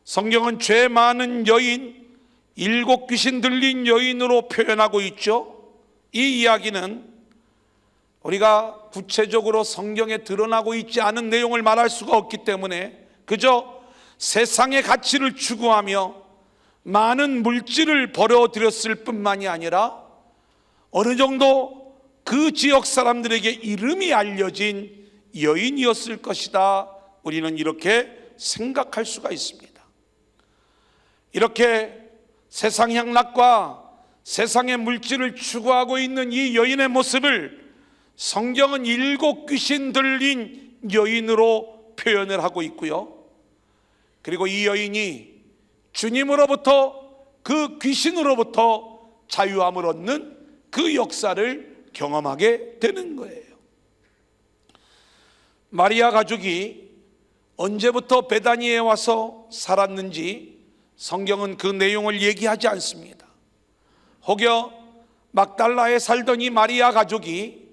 성경은 죄 많은 여인, 7 귀신 들린 여인으로 표현하고 있죠. 이 이야기는 우리가 구체적으로 성경에 드러나고 있지 않은 내용을 말할 수가 없기 때문에 그저 세상의 가치를 추구하며 많은 물질을 벌어들였을 뿐만이 아니라 어느 정도 그 지역 사람들에게 이름이 알려진 여인이었을 것이다, 우리는 이렇게 생각할 수가 있습니다. 이렇게 세상 향락과 세상의 물질을 추구하고 있는 이 여인의 모습을 성경은 7 귀신 들린 여인으로 표현을 하고 있고요. 그리고 이 여인이 주님으로부터, 그 귀신으로부터 자유함을 얻는 그 역사를 경험하게 되는 거예요. 마리아 가족이 언제부터 베다니에 와서 살았는지 성경은 그 내용을 얘기하지 않습니다. 혹여 막달라에 살던 이 마리아 가족이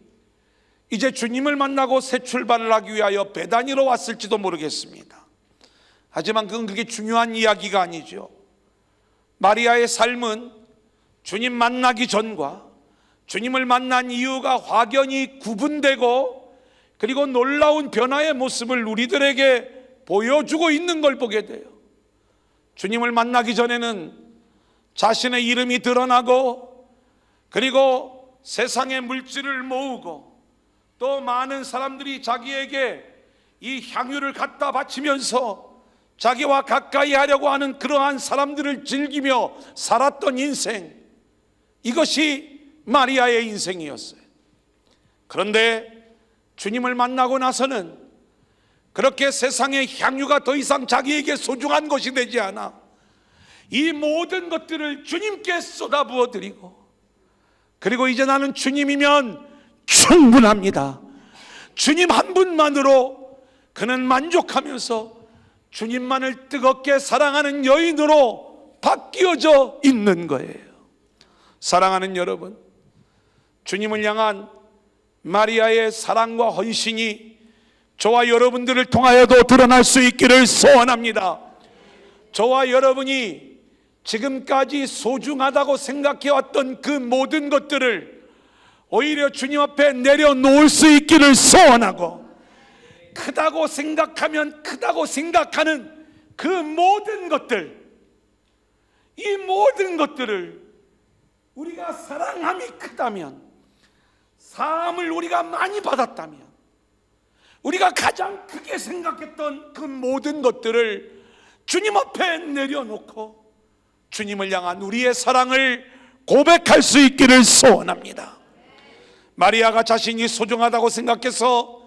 이제 주님을 만나고 새 출발을 하기 위하여 베다니로 왔을지도 모르겠습니다. 하지만 그건 그게 중요한 이야기가 아니죠. 마리아의 삶은 주님 만나기 전과 주님을 만난 이유가 확연히 구분되고, 그리고 놀라운 변화의 모습을 우리들에게 보여주고 있는 걸 보게 돼요. 주님을 만나기 전에는 자신의 이름이 드러나고, 그리고 세상의 물질을 모으고, 또 많은 사람들이 자기에게 이 향유를 갖다 바치면서 자기와 가까이 하려고 하는 그러한 사람들을 즐기며 살았던 인생, 이것이 마리아의 인생이었어요. 그런데 주님을 만나고 나서는 그렇게 세상의 향유가 더 이상 자기에게 소중한 것이 되지 않아 이 모든 것들을 주님께 쏟아부어 드리고, 그리고 이제 나는 주님이면 충분합니다, 주님 한 분만으로 그는 만족하면서 주님만을 뜨겁게 사랑하는 여인으로 바뀌어져 있는 거예요. 사랑하는 여러분, 주님을 향한 마리아의 사랑과 헌신이 저와 여러분들을 통하여도 드러날 수 있기를 소원합니다. 저와 여러분이 지금까지 소중하다고 생각해왔던 그 모든 것들을 오히려 주님 앞에 내려놓을 수 있기를 소원하고, 크다고 생각하면 크다고 생각하는 그 모든 것들, 이 모든 것들을 우리가 사랑함이 크다면, 사함을 우리가 많이 받았다면, 우리가 가장 크게 생각했던 그 모든 것들을 주님 앞에 내려놓고 주님을 향한 우리의 사랑을 고백할 수 있기를 소원합니다. 마리아가 자신이 소중하다고 생각해서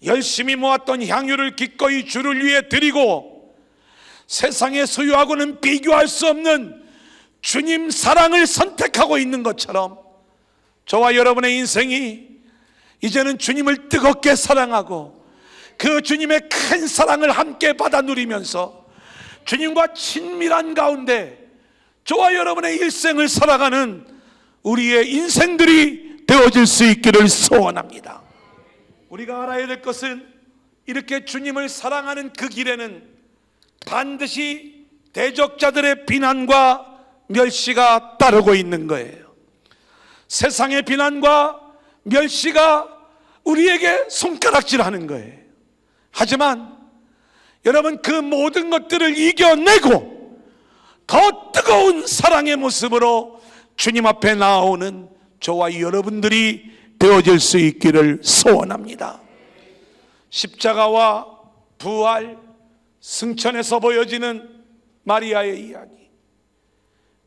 열심히 모았던 향유를 기꺼이 주를 위해 드리고 세상에 소유하고는 비교할 수 없는 주님 사랑을 선택하고 있는 것처럼 저와 여러분의 인생이 이제는 주님을 뜨겁게 사랑하고 그 주님의 큰 사랑을 함께 받아 누리면서 주님과 친밀한 가운데 저와 여러분의 일생을 살아가는 우리의 인생들이 되어질 수 있기를 소원합니다. 우리가 알아야 될 것은 이렇게 주님을 사랑하는 그 길에는 반드시 대적자들의 비난과 멸시가 따르고 있는 거예요. 세상의 비난과 멸시가 우리에게 손가락질하는 거예요. 하지만 여러분, 그 모든 것들을 이겨내고 더 뜨거운 사랑의 모습으로 주님 앞에 나오는 저와 여러분들이 되어질 수 있기를 소원합니다. 십자가와 부활, 승천에서 보여지는 마리아의 이야기.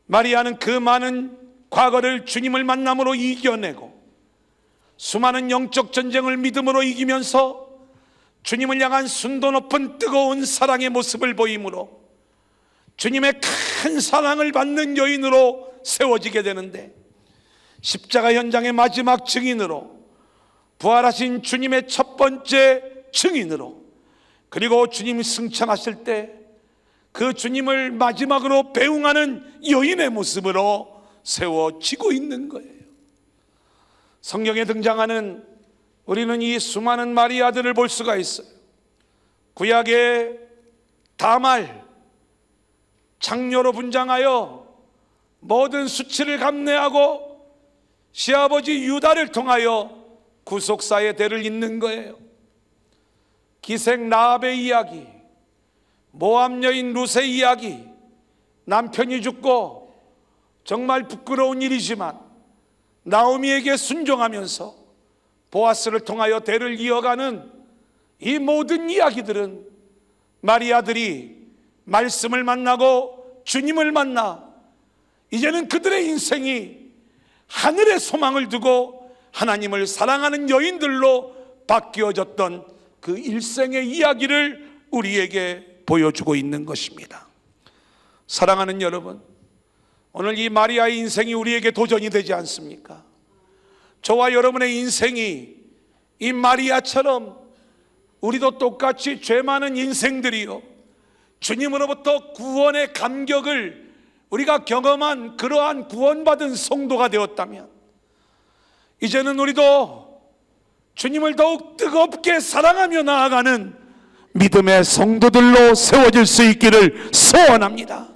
마리아는 그 많은 과거를 주님을 만남으로 이겨내고 수많은 영적 전쟁을 믿음으로 이기면서 주님을 향한 순도 높은 뜨거운 사랑의 모습을 보이므로 주님의 큰 사랑을 받는 여인으로 세워지게 되는데, 십자가 현장의 마지막 증인으로, 부활하신 주님의 첫 번째 증인으로, 그리고 주님이 승천하실 때 그 주님을 마지막으로 배웅하는 여인의 모습으로 세워지고 있는 거예요. 성경에 등장하는 우리는 이 수많은 마리아들을 볼 수가 있어요. 구약의 다말, 장녀로 분장하여 모든 수치를 감내하고 시아버지 유다를 통하여 구속사의 대를 잇는 거예요. 기생 라합의 이야기, 모압 여인 룻의 이야기, 남편이 죽고 정말 부끄러운 일이지만 나오미에게 순종하면서 보아스를 통하여 대를 이어가는 이 모든 이야기들은 마리아들이 말씀을 만나고 주님을 만나 이제는 그들의 인생이 하늘의 소망을 두고 하나님을 사랑하는 여인들로 바뀌어졌던 그 일생의 이야기를 우리에게 보여주고 있는 것입니다. 사랑하는 여러분, 오늘 이 마리아의 인생이 우리에게 도전이 되지 않습니까? 저와 여러분의 인생이 이 마리아처럼 우리도 똑같이 죄 많은 인생들이요, 주님으로부터 구원의 감격을 우리가 경험한 그러한 구원받은 성도가 되었다면, 이제는 우리도 주님을 더욱 뜨겁게 사랑하며 나아가는 믿음의 성도들로 세워질 수 있기를 소원합니다.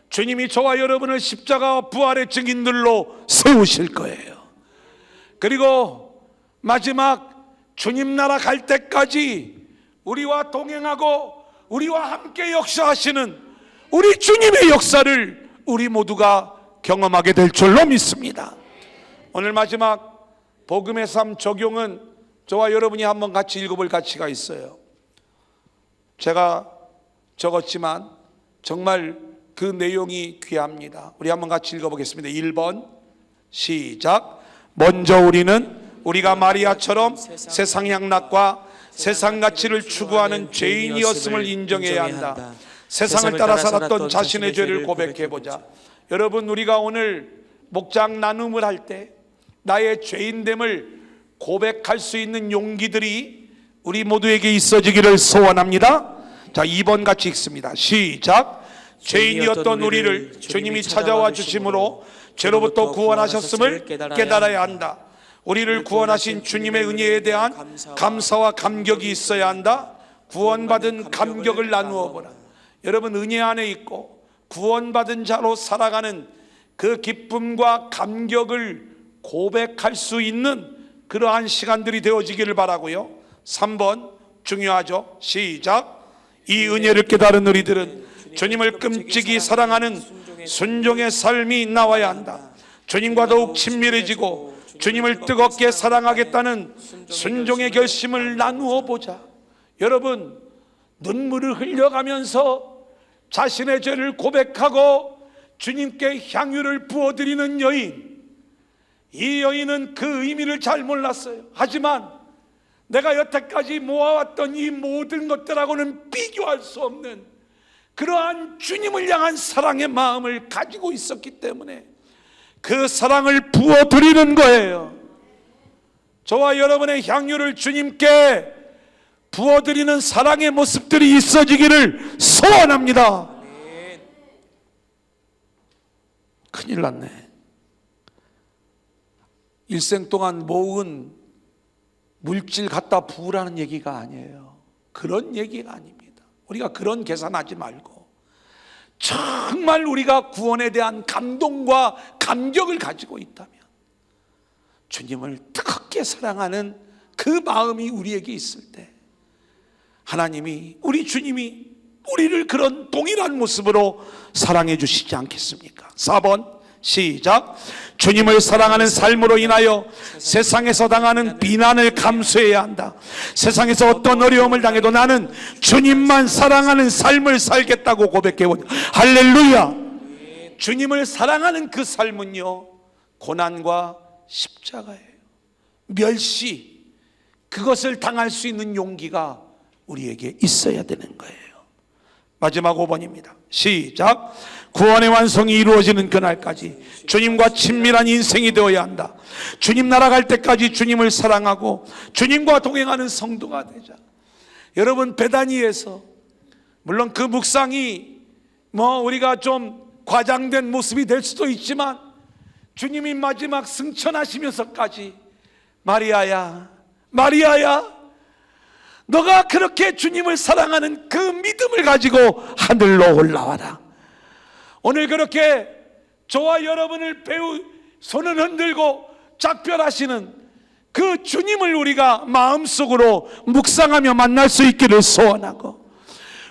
주님이 저와 여러분을 십자가와 부활의 증인들로 세우실 거예요. 그리고 마지막 주님 나라 갈 때까지 우리와 동행하고 우리와 함께 역사하시는 우리 주님의 역사를 우리 모두가 경험하게 될 줄로 믿습니다. 오늘 마지막 복음의 삶 적용은 저와 여러분이 한번 같이 읽어볼 가치가 있어요. 제가 적었지만 정말 그 내용이 귀합니다. 우리 한번 같이 읽어보겠습니다. 1번 시작. 먼저 우리는 우리가 마리아처럼 세상 향락과 세상 가치를 추구하는 죄인이었음을 인정해야 한다. 세상을 따라 살았던 자신의 죄를 고백해보자. 여러분, 우리가 오늘 목장 나눔을 할 때 나의 죄인됨을 고백할 수 있는 용기들이 우리 모두에게 있어지기를 소원합니다. 자, 2번 같이 읽습니다. 시작. 죄인이었던 우리를 주님이 찾아와 주심으로 죄로부터 구원하셨음을 깨달아야 한다. 우리를 구원하신 주님의 은혜에 대한 감사와 감격이 있어야 한다. 구원받은 감격을 나누어 보라. 여러분, 은혜 안에 있고 구원받은 자로 살아가는 그 기쁨과 감격을 고백할 수 있는 그러한 시간들이 되어지기를 바라고요. 3번 중요하죠. 시작. 이 은혜를 깨달은 우리들은 주님을 끔찍이 사랑하는 순종의 삶이 나와야 한다. 주님과 더욱 친밀해지고 주님을 뜨겁게 사랑하겠다는 순종의 결심을 나누어 보자. 여러분, 눈물을 흘려가면서 자신의 죄를 고백하고 주님께 향유를 부어드리는 여인, 이 여인은 그 의미를 잘 몰랐어요. 하지만 내가 여태까지 모아왔던 이 모든 것들하고는 비교할 수 없는 그러한 주님을 향한 사랑의 마음을 가지고 있었기 때문에 그 사랑을 부어드리는 거예요. 저와 여러분의 향유를 주님께 부어드리는 사랑의 모습들이 있어지기를 소원합니다. 큰일 났네. 일생 동안 모은 물질 갖다 부으라는 얘기가 아니에요. 그런 얘기가 아닙니다. 우리가 그런 계산하지 말고 정말 우리가 구원에 대한 감동과 감격을 가지고 있다면, 주님을 뜨겁게 사랑하는 그 마음이 우리에게 있을 때 하나님이, 우리 주님이 우리를 그런 동일한 모습으로 사랑해 주시지 않겠습니까? 4번 시작. 주님을 사랑하는 삶으로 인하여 세상에서 당하는 비난을 감수해야 한다. 세상에서 어떤 어려움을 당해도 나는 주님만 사랑하는 삶을 살겠다고 고백해보자. 할렐루야. 주님을 사랑하는 그 삶은요, 고난과 십자가예요. 멸시, 그것을 당할 수 있는 용기가 우리에게 있어야 되는 거예요. 마지막 5번입니다. 시작. 구원의 완성이 이루어지는 그날까지 주님과 친밀한 인생이 되어야 한다. 주님 나라 갈 때까지 주님을 사랑하고 주님과 동행하는 성도가 되자. 여러분, 베다니에서 물론 그 묵상이 우리가 좀 과장된 모습이 될 수도 있지만, 주님이 마지막 승천하시면서까지 마리아야, 마리아야, 너가 그렇게 주님을 사랑하는 그 믿음을 가지고 하늘로 올라와라. 오늘 그렇게 저와 여러분을 손을 흔들고 작별하시는 그 주님을 우리가 마음속으로 묵상하며 만날 수 있기를 소원하고,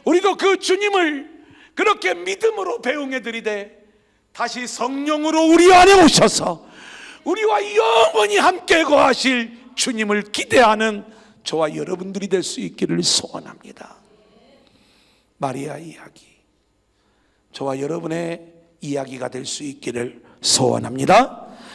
우리도 그 주님을 그렇게 믿음으로 배웅해드리되 다시 성령으로 우리 안에 오셔서 우리와 영원히 함께 거하실 주님을 기대하는 저와 여러분들이 될 수 있기를 소원합니다. 마리아 이야기, 저와 여러분의 이야기가 될 수 있기를 소원합니다.